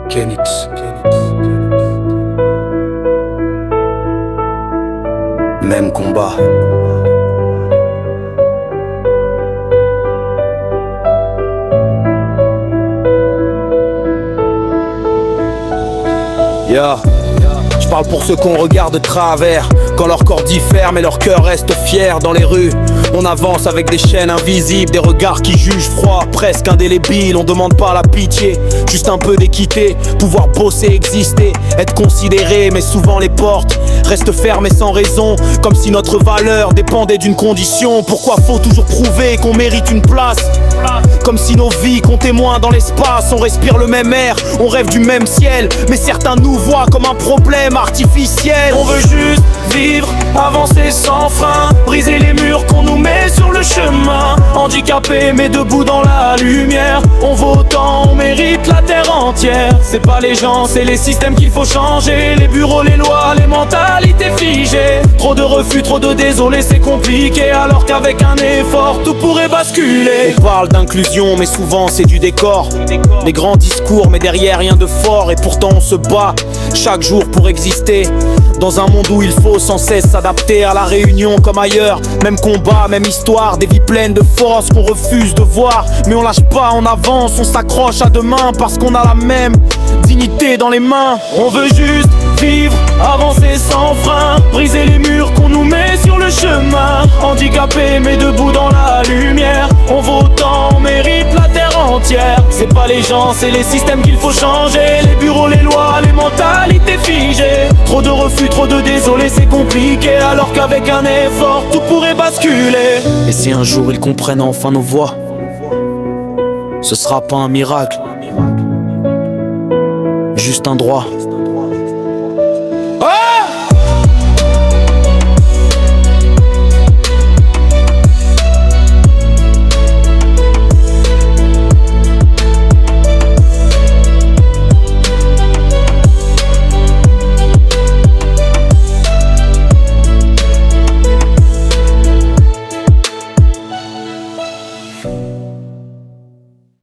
Kenix. Même combat. Yeah. Je parle pour ceux qu'on regarde de travers, quand leur corps diffère mais leur cœur reste fier. Dans les rues, on avance avec des chaînes invisibles, des regards qui jugent froid, presque indélébiles. On demande pas la pitié, juste un peu d'équité, pouvoir bosser, exister, être considéré. Mais souvent les portes restent fermées sans raison, comme si notre valeur dépendait d'une condition. Pourquoi faut toujours prouver qu'on mérite une place? Comme si nos vies comptaient moins dans l'espace. On respire le même air, on rêve du même ciel, mais certains nous voient comme un problème artificiel. On veut juste vivre, avancer sans frein, briser les murs qu'on nous met sur le chemin. Handicapés mais debout dans la lumière, on vaut autant, on mérite la terre entière. C'est pas les gens, c'est les systèmes qu'il faut changer. Les bureaux, les lois, les mentalités figées. Trop de refus, trop de désolés, c'est compliqué. Alors qu'avec un effort, tout pourrait basculer. On parle d'inclusion mais souvent c'est du décor. Des grands discours mais derrière rien de fort. Et pourtant on se bat chaque jour pour exister dans un monde où il faut sans cesse s'adapter. À la Réunion comme ailleurs, même combat, même histoire. Des vies pleines de force qu'on refuse de voir, mais on lâche pas, on avance, on s'accroche à demain, parce qu'on a la même dignité dans les mains. On veut juste vivre, avancer sans frein, briser les murs qu'on nous met sur le chemin. Handicapés mais debout dans la lumière, on vaut autant, on mérite la terre entière. C'est pas les gens, c'est les systèmes qu'il faut changer. Les bureaux, les lois, les mentalités figées. Trop de refus, trop de désolés, c'est compliqué. Alors qu'avec un effort, tout pourrait basculer. Et si un jour ils comprennent enfin nos voix, ce sera pas un miracle, juste un droit.